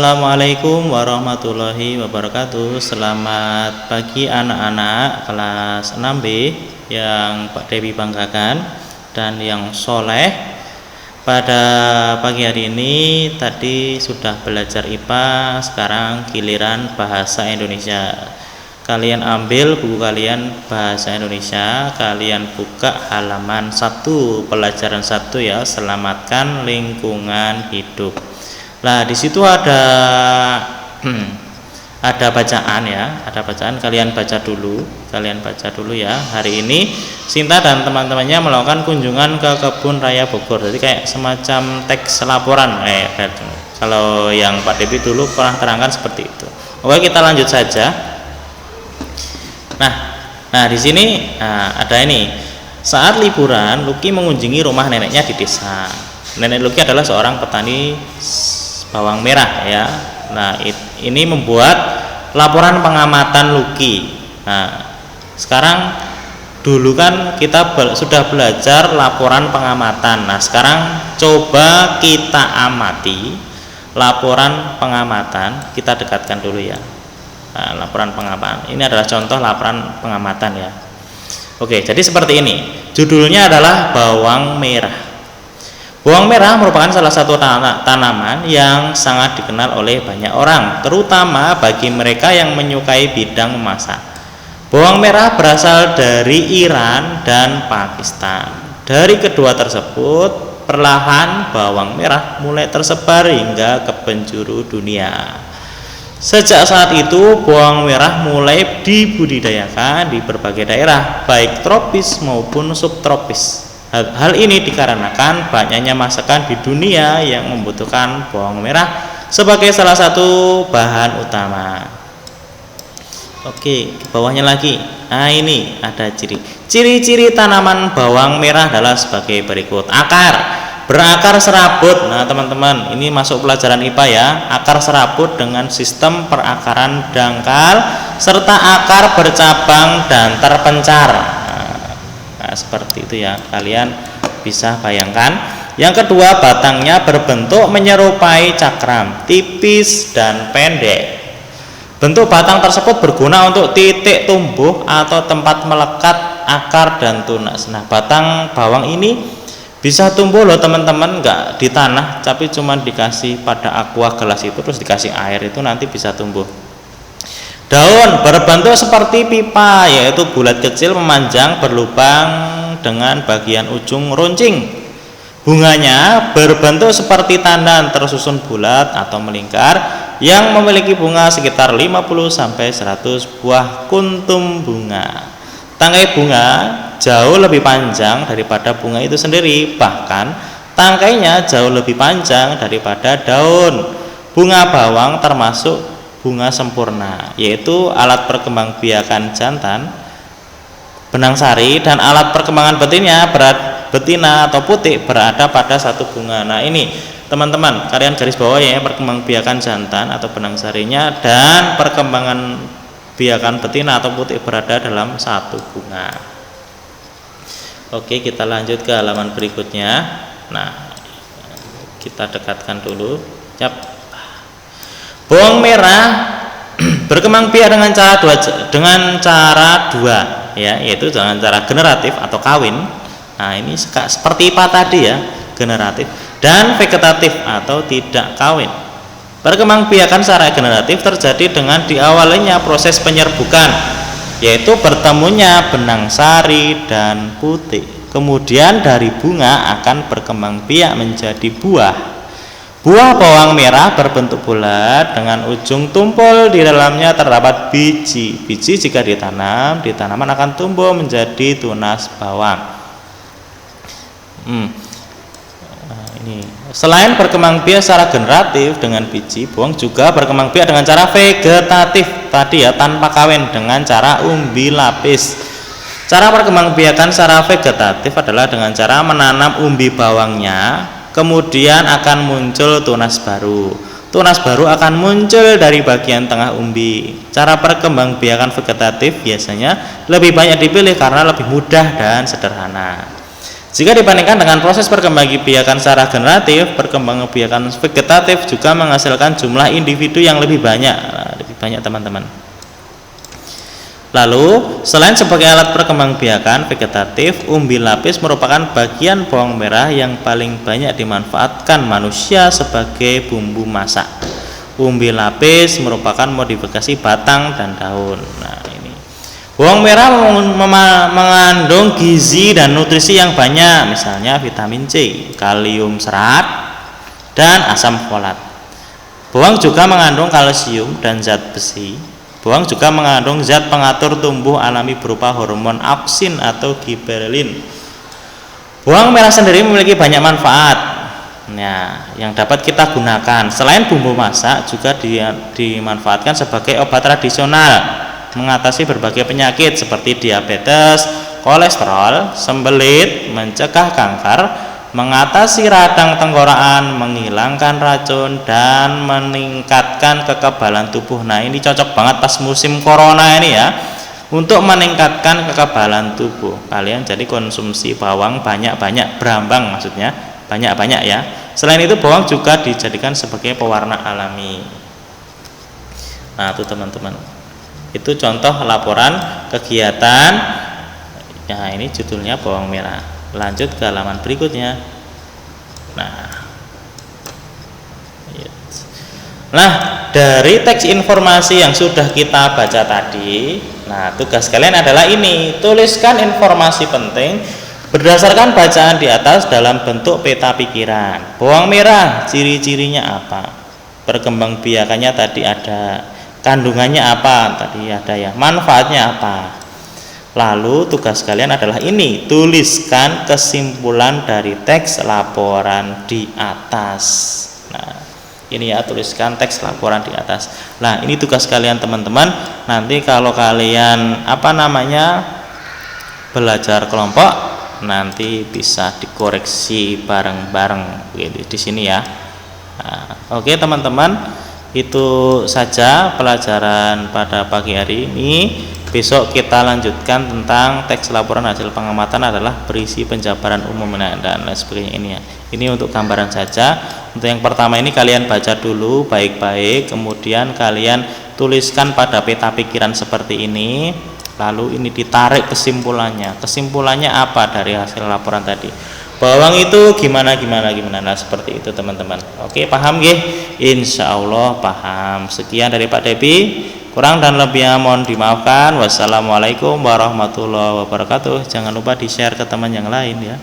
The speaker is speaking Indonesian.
Assalamualaikum warahmatullahi wabarakatuh. Selamat pagi anak-anak kelas 6B yang Pak Dewi banggakan dan yang soleh. Pada pagi hari ini tadi sudah belajar IPA, sekarang giliran bahasa Indonesia. Kalian ambil buku kalian bahasa Indonesia, kalian buka halaman 1, pelajaran 1 ya, selamatkan lingkungan hidup. Nah, di situ ada bacaan ya, ada bacaan, kalian baca dulu ya. Hari ini Sinta dan teman-temannya melakukan kunjungan ke Kebun Raya Bogor. Jadi kayak semacam teks laporan kalau yang Pak Dewi dulu pernah terangkan seperti itu. Oke, kita lanjut saja. Nah di sini ada ini. Saat liburan, Lucky mengunjungi rumah neneknya di desa. Nenek Lucky adalah seorang petani bawang merah ya. Nah, ini membuat laporan pengamatan Lucky. Nah, sekarang dulu kan kita sudah belajar laporan pengamatan. Nah, sekarang coba kita amati laporan pengamatan. Kita dekatkan dulu ya. Nah, laporan pengamatan. Ini adalah contoh laporan pengamatan ya. Oke, jadi seperti ini. Judulnya adalah bawang merah. Bawang merah merupakan salah satu tanaman yang sangat dikenal oleh banyak orang, terutama bagi mereka yang menyukai bidang memasak. Bawang merah berasal dari Iran dan Pakistan. Dari kedua tersebut, perlahan bawang merah mulai tersebar hingga ke penjuru dunia. Sejak saat itu, bawang merah mulai dibudidayakan di berbagai daerah, baik tropis maupun subtropis. Hal ini dikarenakan banyaknya masakan di dunia yang membutuhkan bawang merah sebagai salah satu bahan utama. Oke, ke bawahnya lagi. Nah, ini ada ciri-ciri tanaman bawang merah adalah sebagai berikut. Berakar serabut. Nah, teman-teman, ini masuk pelajaran IPA ya. Akar serabut dengan sistem perakaran dangkal serta akar bercabang dan terpencar. Nah, seperti itu ya, kalian bisa bayangkan. Yang kedua, batangnya berbentuk menyerupai cakram, tipis dan pendek. Bentuk batang tersebut berguna untuk titik tumbuh atau tempat melekat akar dan tunas. Nah, batang bawang ini bisa tumbuh loh teman-teman, enggak di tanah, tapi cuma dikasih pada aqua gelas itu, terus dikasih air, itu nanti bisa tumbuh. Daun berbentuk seperti pipa, yaitu bulat kecil memanjang berlubang dengan bagian ujung runcing. Bunganya berbentuk seperti tandan tersusun bulat atau melingkar yang memiliki bunga sekitar 50-100 buah kuntum bunga. Tangkai bunga jauh lebih panjang daripada bunga itu sendiri, bahkan tangkainya jauh lebih panjang daripada daun. Bunga bawang termasuk bunga sempurna, yaitu alat perkembangbiakan jantan benang sari dan alat perkembangan betina atau putik berada pada satu bunga. Nah, ini teman-teman kalian garis bawah ya, perkembangbiakan jantan atau benang sarinya dan perkembangan biakan betina atau putik berada dalam satu bunga. Oke, kita lanjut ke halaman berikutnya. Nah, kita dekatkan dulu. Bawang merah berkembang biak dengan cara dua ya, yaitu dengan cara generatif atau kawin. Nah, ini seperti IPA tadi ya, generatif, dan vegetatif atau tidak kawin. Perkembangbiakan secara generatif terjadi dengan diawalinya proses penyerbukan, yaitu bertemunya benang sari dan putik. Kemudian dari bunga akan berkembang biak menjadi buah. Buah bawang merah berbentuk bulat dengan ujung tumpul, di dalamnya terdapat biji. Biji jika ditanam di tanaman akan tumbuh menjadi tunas bawang. Ini selain berkembang biak secara generatif dengan biji, bawang juga berkembang biak dengan cara vegetatif tadi ya, tanpa kawin, dengan cara umbi lapis. Cara perkembangbiakan secara vegetatif adalah dengan cara menanam umbi bawangnya, kemudian akan muncul tunas baru. Tunas baru akan muncul dari bagian tengah umbi. Cara perkembangbiakan vegetatif biasanya lebih banyak dipilih karena lebih mudah dan sederhana. Jika dibandingkan dengan proses perkembangbiakan secara generatif, perkembangbiakan vegetatif juga menghasilkan jumlah individu yang lebih banyak. Nah, lebih banyak teman-teman. Lalu, selain sebagai alat perkembangbiakan vegetatif, umbi lapis merupakan bagian bawang merah yang paling banyak dimanfaatkan manusia sebagai bumbu masak. Umbi lapis merupakan modifikasi batang dan daun. Nah, ini. Bawang merah mengandung gizi dan nutrisi yang banyak, misalnya vitamin C, kalium serat, dan asam folat. Bawang juga mengandung kalsium dan zat besi. Bawang juga mengandung zat pengatur tumbuh alami berupa hormon auksin atau giberelin. Bawang merah sendiri memiliki banyak manfaat yang dapat kita gunakan. Selain bumbu masak, juga dimanfaatkan sebagai obat tradisional mengatasi berbagai penyakit seperti diabetes, kolesterol, sembelit, mencegah kanker, mengatasi radang tenggorokan, menghilangkan racun, dan meningkatkan kekebalan tubuh. Nah, ini cocok banget pas musim corona ini ya, untuk meningkatkan kekebalan tubuh. Kalian jadi konsumsi bawang banyak-banyak, berambang maksudnya, banyak-banyak ya. Selain itu, bawang juga dijadikan sebagai pewarna alami. Nah, itu teman-teman. Itu contoh laporan kegiatan. Nah, ini judulnya bawang merah. Lanjut ke halaman berikutnya. Nah, dari teks informasi yang sudah kita baca tadi, nah tugas kalian adalah ini, tuliskan informasi penting berdasarkan bacaan di atas dalam bentuk peta pikiran. Bawang merah, ciri-cirinya apa? Perkembangbiakannya tadi ada, kandungannya apa? Tadi ada ya, manfaatnya apa? Lalu tugas kalian adalah ini, tuliskan kesimpulan dari teks laporan di atas. Nah, ini ya, tuliskan teks laporan di atas. Nah, ini tugas kalian teman-teman. Nanti kalau kalian belajar kelompok, nanti bisa dikoreksi bareng-bareng gitu di sini ya. Nah, oke teman-teman, itu saja pelajaran pada pagi hari ini. Besok kita lanjutkan tentang teks laporan hasil pengamatan adalah berisi penjabaran umum dan lain sebagainya ini ya. Ini untuk gambaran saja. Untuk yang pertama ini kalian baca dulu baik-baik, kemudian kalian tuliskan pada peta pikiran seperti ini. Lalu ini ditarik kesimpulannya. Kesimpulannya apa dari hasil laporan tadi? Bawang itu gimana. Nah, seperti itu teman-teman. Oke, paham nggih? Insya Allah paham. Sekian dari Pak Depi. Kurang dan lebihnya mohon dimaafkan. Wassalamualaikum warahmatullahi wabarakatuh. Jangan lupa di-share ke teman yang lain ya.